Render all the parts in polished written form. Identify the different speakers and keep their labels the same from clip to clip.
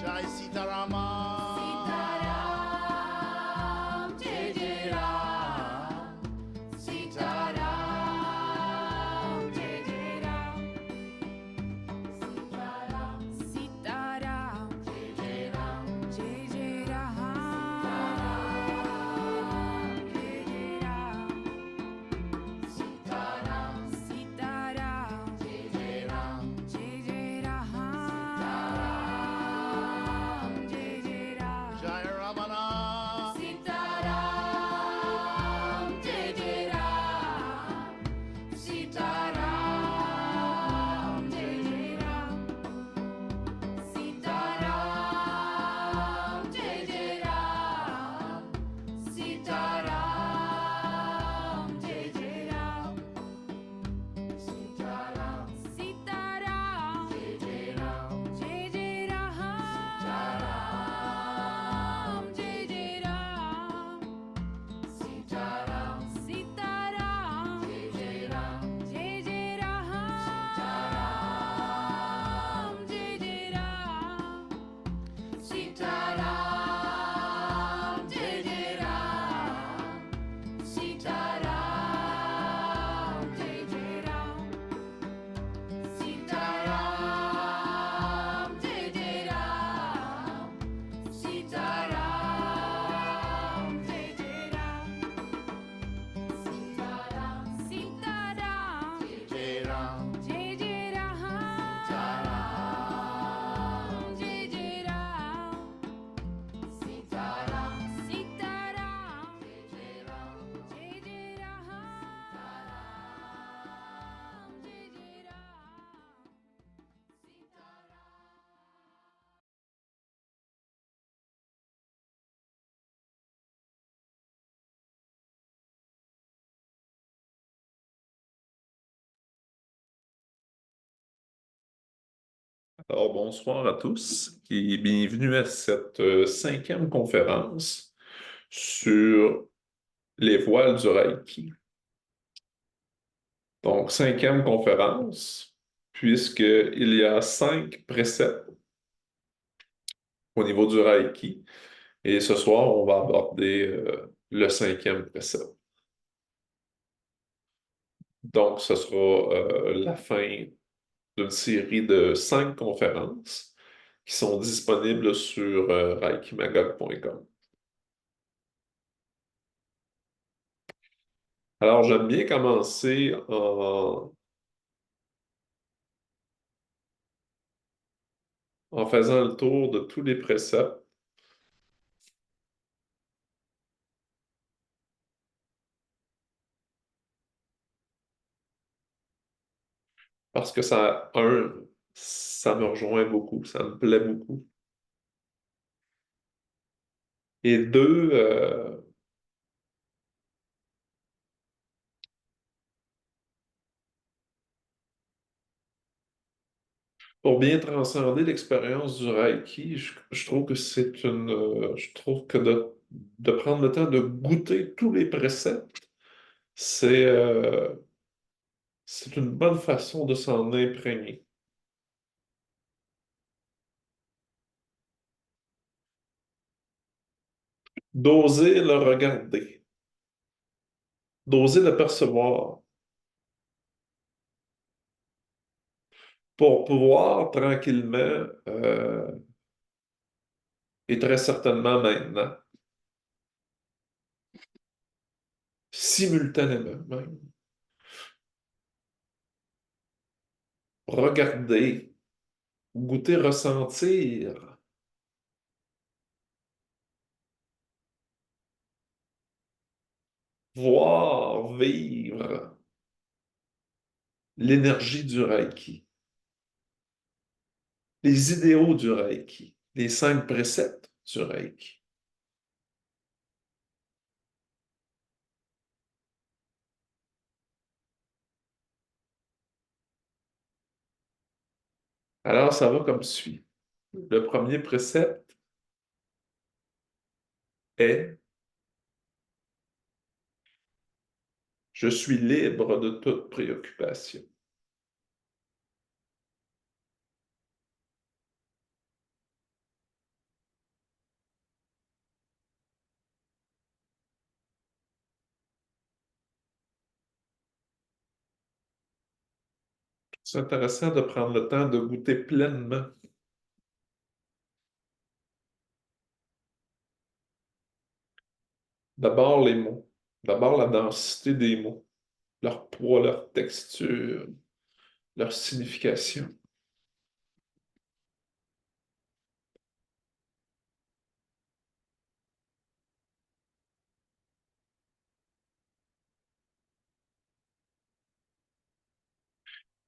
Speaker 1: Jai Sitarama. Jai Ramana.
Speaker 2: Alors, bonsoir à tous et bienvenue à cette cinquième conférence sur les voiles du Reiki. Donc, cinquième conférence, puisqu'il y a 5 préceptes au niveau du Reiki. Et ce soir, on va aborder le 5e précepte. Donc, ce sera la fin d'une série de 5 conférences qui sont disponibles sur reikimagog.com. Alors, j'aime bien commencer en faisant le tour de tous les préceptes. Parce que ça me rejoint beaucoup, ça me plaît beaucoup. Et deux, pour bien transcender l'expérience du Reiki, je trouve que je trouve que de prendre le temps de goûter tous les préceptes, c'est C'est une bonne façon de s'en imprégner. D'oser le regarder, d'oser le percevoir, pour pouvoir tranquillement, et très certainement maintenant, simultanément même, regarder, goûter, ressentir, voir, vivre l'énergie du Reiki, les idéaux du Reiki, les 5 préceptes du Reiki. Alors, ça va comme suit. Le premier précepte est: je suis libre de toute préoccupation. C'est intéressant de prendre le temps de goûter pleinement d'abord les mots, d'abord la densité des mots, leur poids, leur texture, leur signification.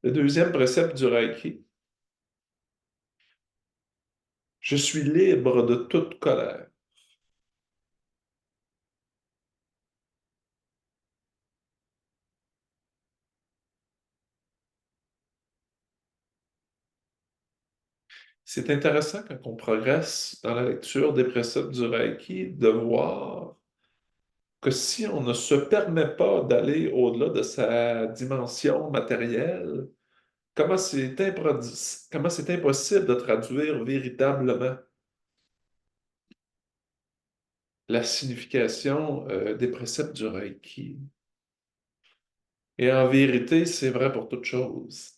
Speaker 2: Le deuxième précepte du Reiki: je suis libre de toute colère. C'est intéressant quand on progresse dans la lecture des préceptes du Reiki de voir que si on ne se permet pas d'aller au-delà de sa dimension matérielle, comment c'est impossible de traduire véritablement la signification des préceptes du Reiki. Et en vérité, c'est vrai pour toute chose.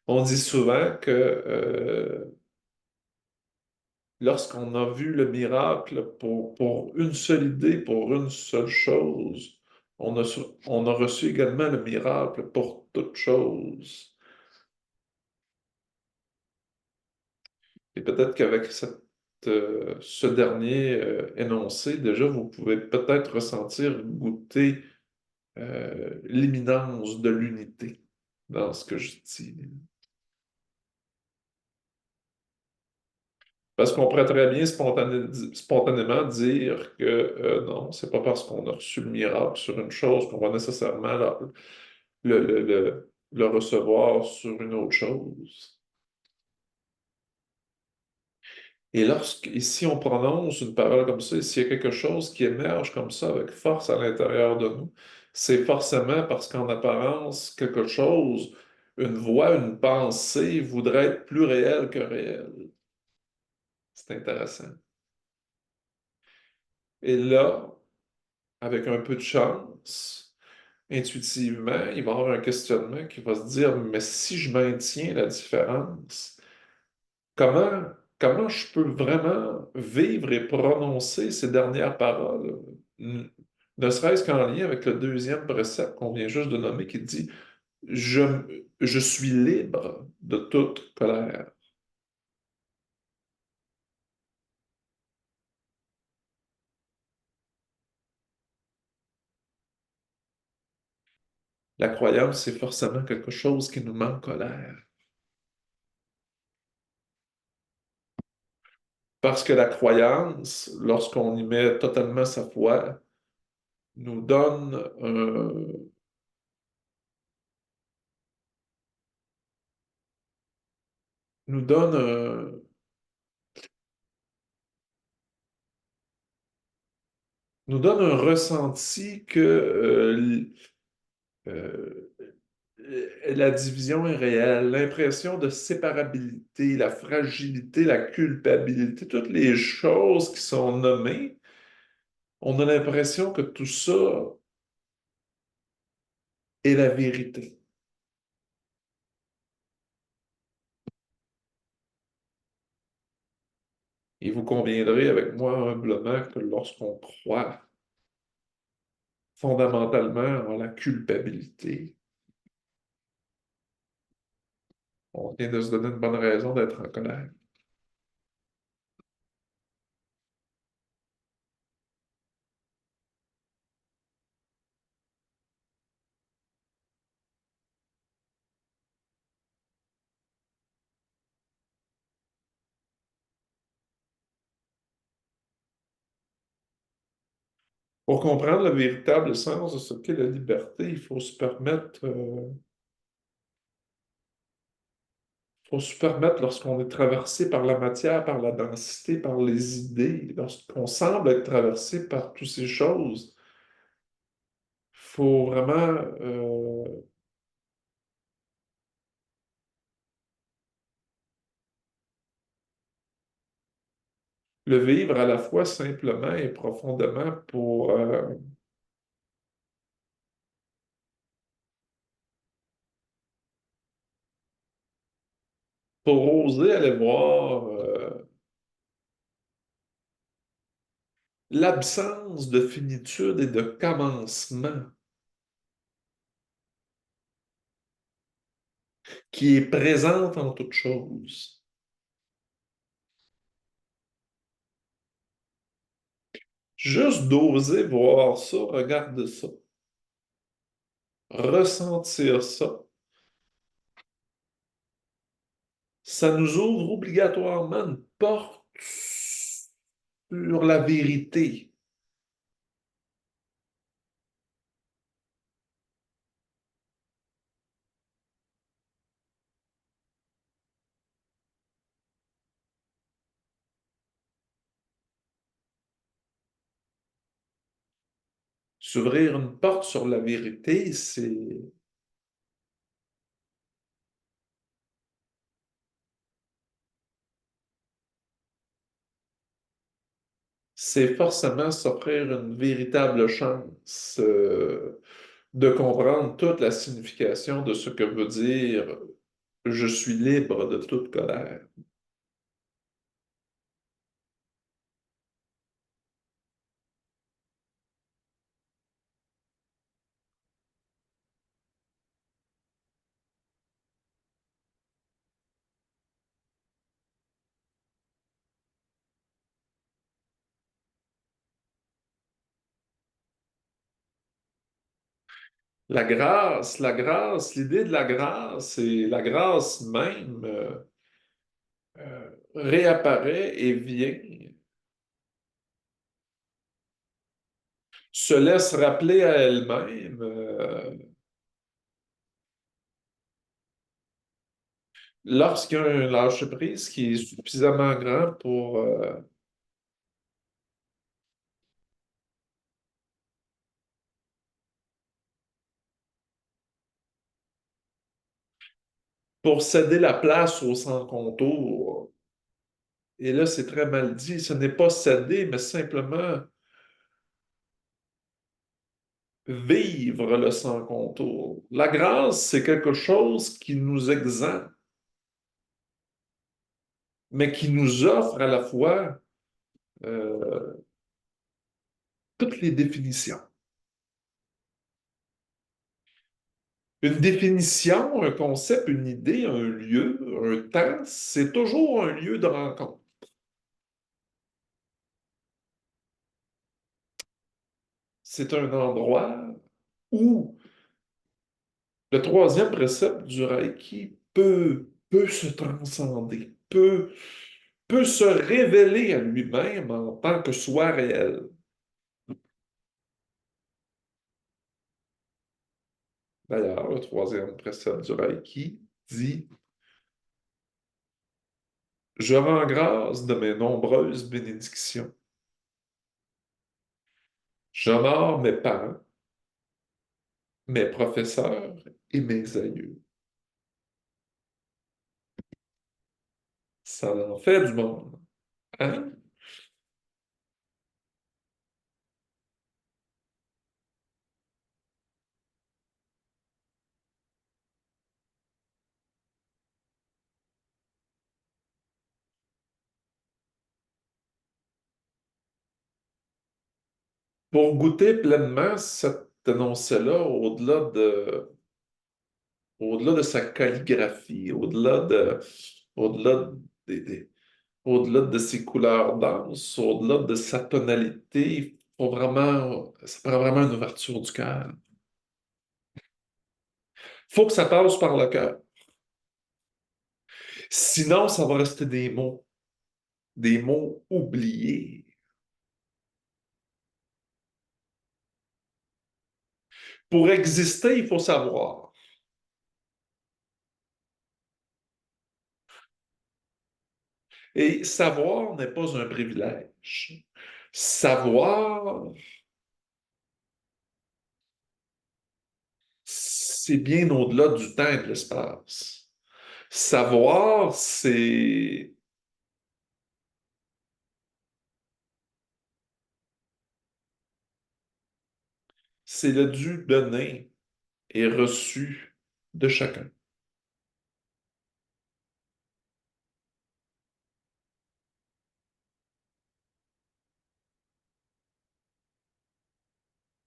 Speaker 2: On dit souvent que lorsqu'on a vu le miracle pour une seule idée, pour une seule chose, on a reçu également le miracle pour toute chose. Et peut-être qu'avec ce dernier énoncé, déjà, vous pouvez peut-être ressentir, goûter l'imminence de l'unité dans ce que je dis. Parce qu'on pourrait très bien spontanément dire que non, c'est pas parce qu'on a reçu le miracle sur une chose qu'on va nécessairement le recevoir sur une autre chose. Et ici, on prononce une parole comme ça, et s'il y a quelque chose qui émerge comme ça avec force à l'intérieur de nous, c'est forcément parce qu'en apparence, quelque chose, une voix, une pensée voudrait être plus réelle que réelle. C'est intéressant. Et là, avec un peu de chance, intuitivement, il va y avoir un questionnement qui va se dire, mais si je maintiens la différence, comment, comment je peux vraiment vivre et prononcer ces dernières paroles, n- ne serait-ce qu'en lien avec le deuxième précepte qu'on vient juste de nommer qui dit, je, je suis libre de toute colère. La croyance, c'est forcément quelque chose qui nous met en colère. Parce que la croyance, lorsqu'on y met totalement sa foi, nous donne nous donne nous donne un ressenti que euh, la division est réelle, l'impression de séparabilité, la fragilité, la culpabilité, toutes les choses qui sont nommées, on a l'impression que tout ça est la vérité. Et vous conviendrez avec moi humblement que lorsqu'on croit fondamentalement en la culpabilité, on vient de se donner une bonne raison d'être en colère. Pour comprendre le véritable sens de ce qu'est la liberté, il faut se permettre, lorsqu'on est traversé par la matière, par la densité, par les idées, lorsqu'on semble être traversé par toutes ces choses, il faut vraiment le vivre à la fois simplement et profondément pour oser aller voir l'absence de finitude et de commencement qui est présente en toute chose. Juste d'oser voir ça, regarder ça, ressentir ça, ça nous ouvre obligatoirement une porte sur la vérité. S'ouvrir une porte sur la vérité, c'est forcément s'offrir une véritable chance de comprendre toute la signification de ce que veut dire je suis libre de toute colère. L'idée de la grâce et la grâce même réapparaît et vient, se laisse rappeler à elle-même lorsqu'il y a un lâcher-prise qui est suffisamment grand pour céder la place au sans contour. Et là, c'est très mal dit. Ce n'est pas céder, mais simplement vivre le sans contour. La grâce, c'est quelque chose qui nous exempte, mais qui nous offre à la fois euh, toutes les définitions. Une définition, un concept, une idée, un lieu, un temps, c'est toujours un lieu de rencontre. C'est un endroit où le troisième précepte du Reiki peut se transcender, peut se révéler à lui-même en tant que soi réel. D'ailleurs, le troisième précepte du Reiki dit: Je rends grâce de mes nombreuses bénédictions. J'honore mes parents, mes professeurs et mes aïeux. Ça en fait du monde, hein? Pour goûter pleinement cet énoncé-là, au-delà de sa calligraphie, au-delà des, des- au-delà de ses couleurs denses, au-delà de sa tonalité, ça prend vraiment une ouverture du cœur. Faut que ça passe par le cœur. Sinon, ça va rester des mots oubliés. Pour exister, il faut savoir. Et savoir n'est pas un privilège. Savoir, c'est bien au-delà du temps et de l'espace. Savoir, c'est le dû donné et reçu de chacun.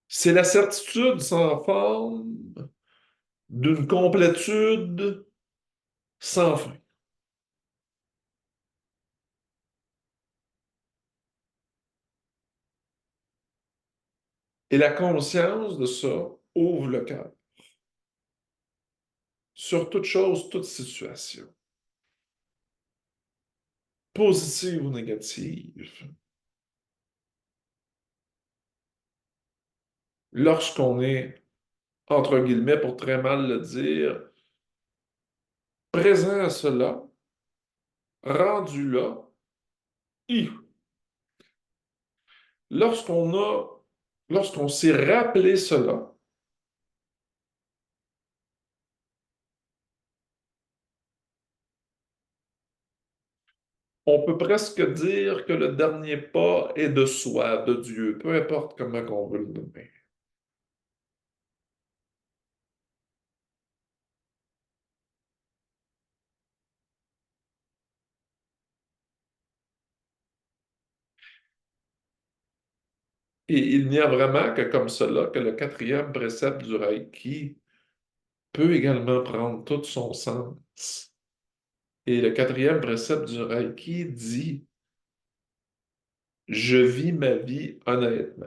Speaker 2: C'est la certitude sans forme d'une complétude sans fin. Et la conscience de ça ouvre le cœur sur toute chose, toute situation, positive ou négative. Lorsqu'on est, entre guillemets, pour très mal le dire, présent à cela, rendu là, hi. Lorsqu'on a, lorsqu'on s'est rappelé cela, on peut presque dire que le dernier pas est de soi, de Dieu, peu importe comment on veut le nommer. Et il n'y a vraiment que comme cela que le quatrième précepte du Reiki peut également prendre tout son sens. Et le quatrième précepte du Reiki dit, je vis ma vie honnêtement.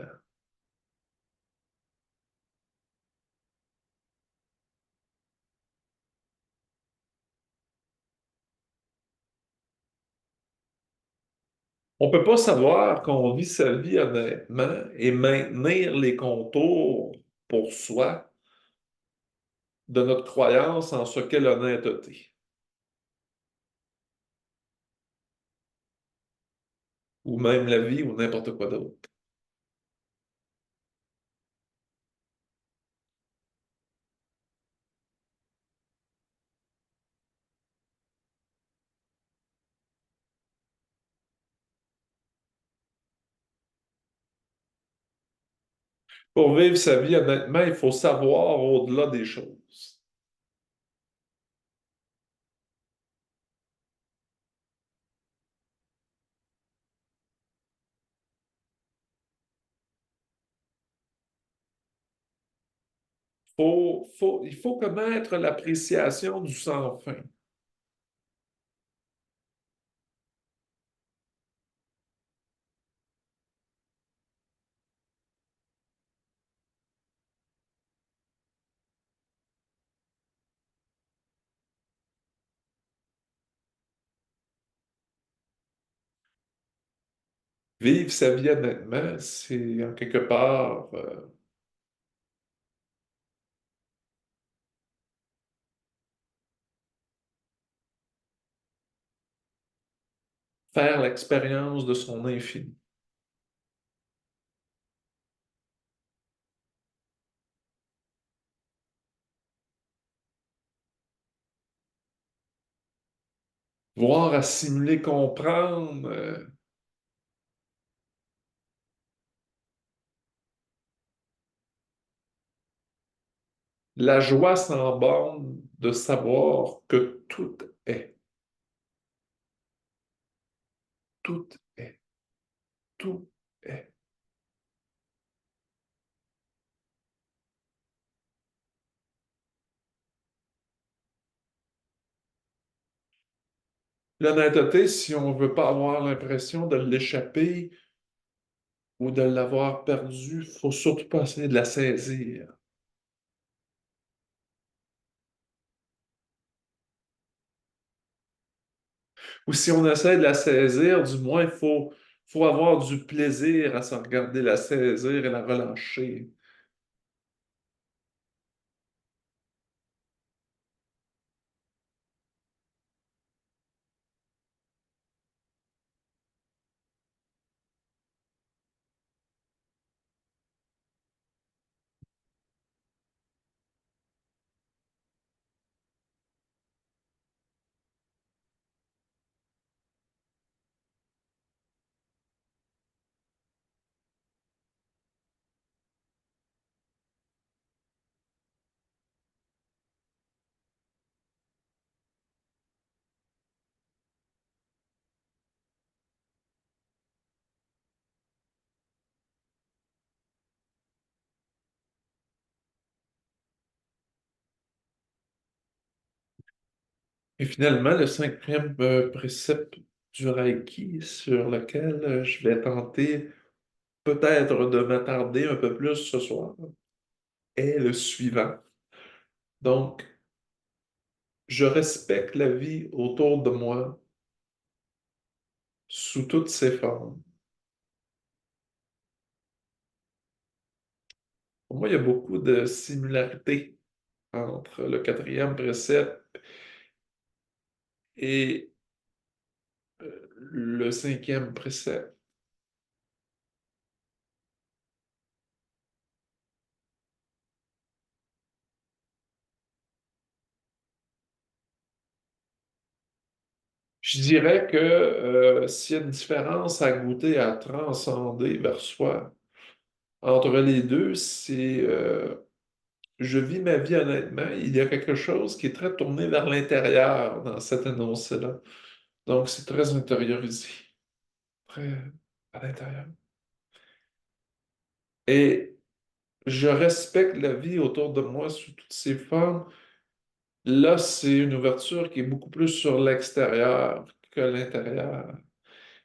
Speaker 2: On ne peut pas savoir qu'on vit sa vie honnêtement et maintenir les contours pour soi de notre croyance en ce qu'est l'honnêteté, ou même la vie ou n'importe quoi d'autre. Pour vivre sa vie honnêtement, il faut savoir au-delà des choses. Il faut connaître l'appréciation du sans fin. Vivre sa vie honnêtement, c'est en quelque part faire l'expérience de son infini. voir, assimiler, comprendre. La joie sans borne de savoir que tout est, tout est. L'honnêteté, si on ne veut pas avoir l'impression de l'échapper ou de l'avoir perdue, il faut surtout pas essayer de la saisir. Ou si on essaie de la saisir, du moins, faut avoir du plaisir à se regarder la saisir et la relâcher. Et finalement, le cinquième précepte du Reiki sur lequel je vais tenter peut-être de m'attarder un peu plus ce soir est le suivant. Donc, je respecte la vie autour de moi sous toutes ses formes. Pour moi, il y a beaucoup de similarités entre le quatrième précepte et le cinquième précepte. Je dirais que s'il y a une différence à goûter, à transcender vers soi, entre les deux, c'est je vis ma vie honnêtement. Il y a quelque chose qui est très tourné vers l'intérieur dans cette énoncé-là. Donc, c'est très intériorisé, très à l'intérieur. Et je respecte la vie autour de moi sous toutes ses formes. Là, c'est une ouverture qui est beaucoup plus sur l'extérieur que l'intérieur.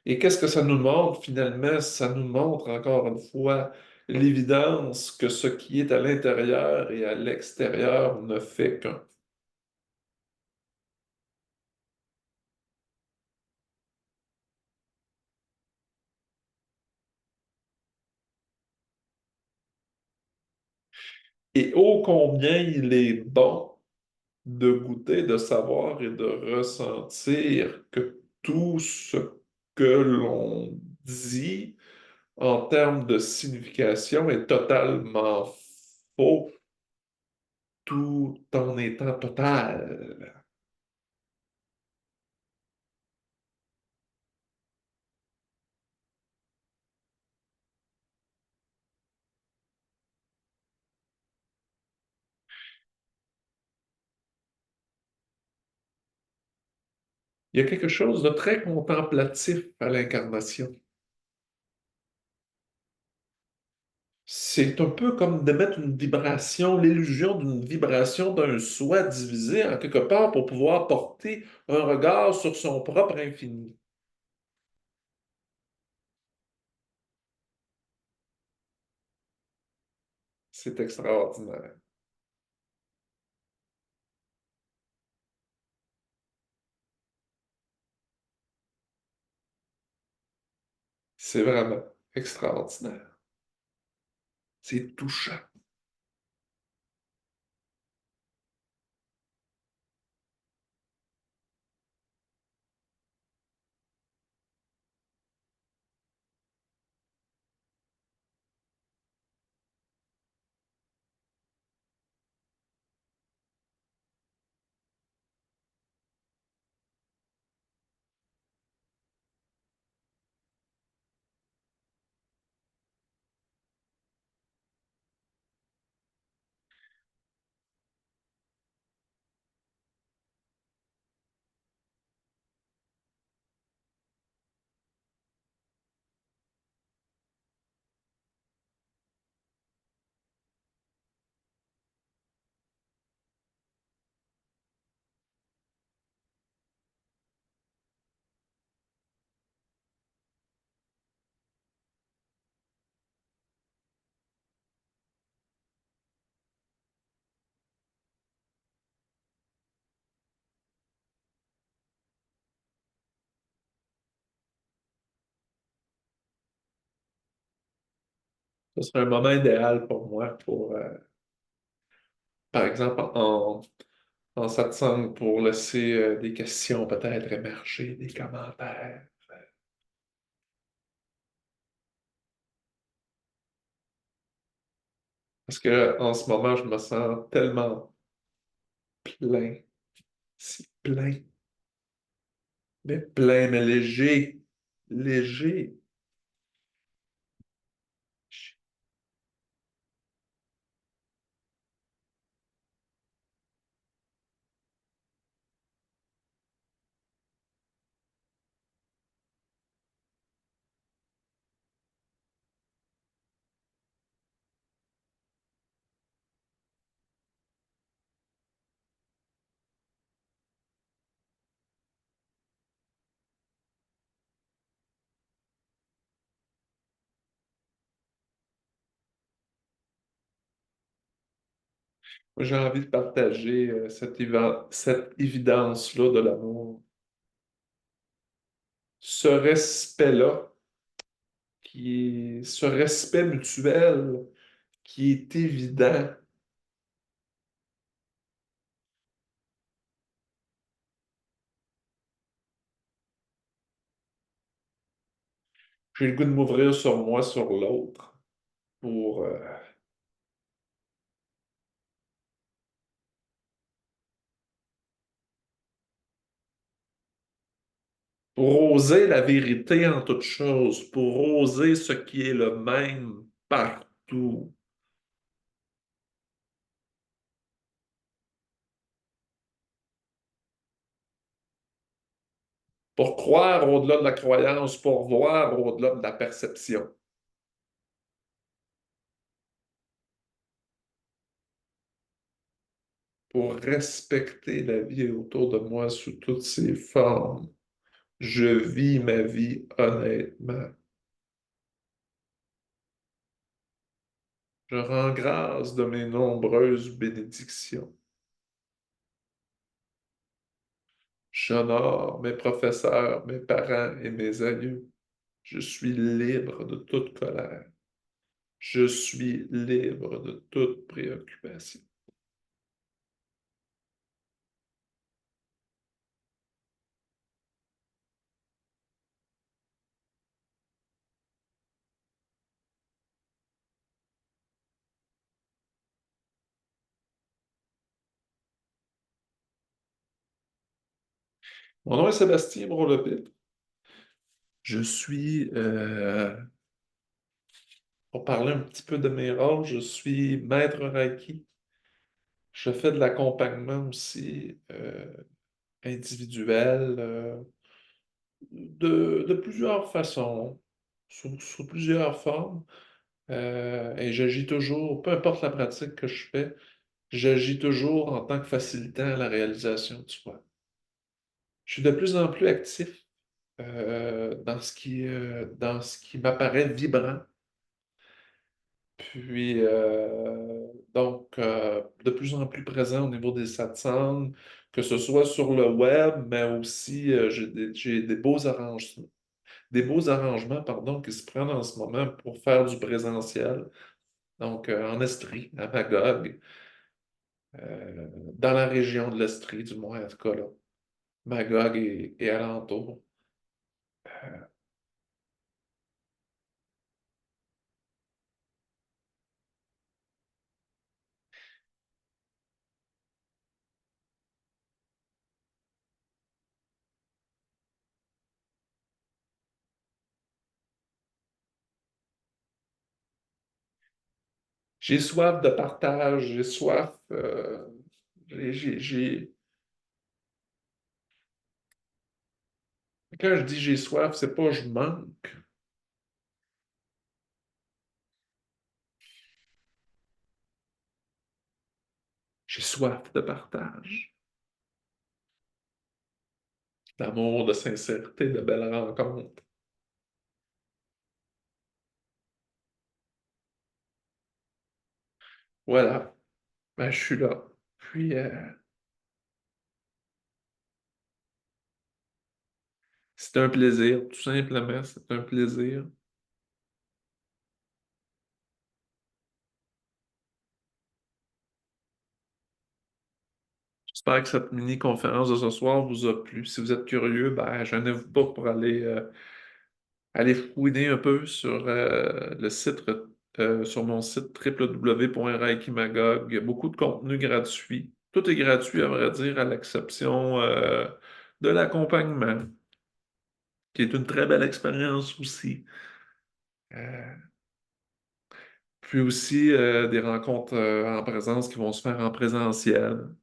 Speaker 2: Et qu'est-ce que ça nous montre finalement? Ça nous montre encore une fois l'évidence que ce qui est à l'intérieur et à l'extérieur ne fait qu'un. Et ô combien il est bon de goûter, de savoir et de ressentir que tout ce que l'on dit en termes de signification est totalement faux tout en étant total. Il y a quelque chose de très contemplatif à l'incarnation. C'est un peu comme d'émettre une vibration, l'illusion d'une vibration d'un soi divisé en quelque part pour pouvoir porter un regard sur son propre infini. C'est extraordinaire. C'est vraiment extraordinaire. C'est touchant. Ce serait un moment idéal pour moi pour, par exemple, en satsang, pour laisser des questions peut-être émerger, des commentaires. Parce que en ce moment, je me sens tellement plein, si plein, mais plein, mais léger, léger. Moi, j'ai envie de partager cette évidence-là de l'amour. Ce respect-là, ce respect mutuel qui est évident. J'ai le goût de m'ouvrir sur moi, sur l'autre, pour, euh, pour oser la vérité en toute chose, pour oser ce qui est le même partout, pour croire au-delà de la croyance, pour voir au-delà de la perception, pour respecter la vie autour de moi sous toutes ses formes. Je vis ma vie honnêtement. Je rends grâce de mes nombreuses bénédictions. J'honore mes professeurs, mes parents et mes aïeux. Je suis libre de toute colère. Je suis libre de toute préoccupation. Mon nom est Sébastien Brault-Lepine. Je suis, pour parler un petit peu de mes rôles, je suis maître Reiki. Je fais de l'accompagnement aussi individuel de plusieurs façons, sous plusieurs formes. Et j'agis toujours, peu importe la pratique que je fais, j'agis toujours en tant que facilitant à la réalisation de soi. Je suis de plus en plus actif dans ce qui m'apparaît vibrant. Puis, de plus en plus présent au niveau des satsangs, que ce soit sur le web, mais aussi j'ai des beaux arrangements, pardon, qui se prennent en ce moment pour faire du présentiel. Donc, en Estrie, à Magog, dans la région de l'Estrie, du moins, en tout cas là. Magog et alentour. J'ai soif de partage, j'ai soif. Quand je dis j'ai soif, c'est pas je manque. J'ai soif de partage, d'amour, de sincérité, de belles rencontres. Voilà, ben, je suis là. Puis, c'est un plaisir, tout simplement, c'est un plaisir. J'espère que cette mini-conférence de ce soir vous a plu. Si vous êtes curieux, ben, gênez-vous pas pour aller fouiner un peu sur le site, sur mon site www.reikimagog. Il y a beaucoup de contenu gratuit. Tout est gratuit, à vrai dire, à l'exception de l'accompagnement, qui est une très belle expérience aussi. Euh, Puis aussi des rencontres en présence qui vont se faire en présentiel,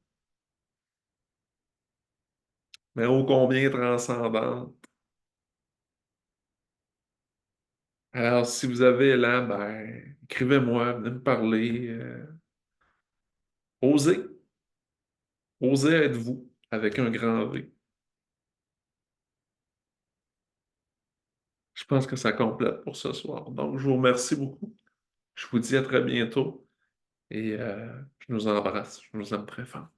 Speaker 2: mais ô combien transcendantes. Alors, si vous avez là, ben, écrivez-moi, venez me parler. Osez, osez être vous avec un grand V. Je pense que ça complète pour ce soir. Donc, je vous remercie beaucoup. Je vous dis à très bientôt et je nous embrasse. Je vous aime très fort.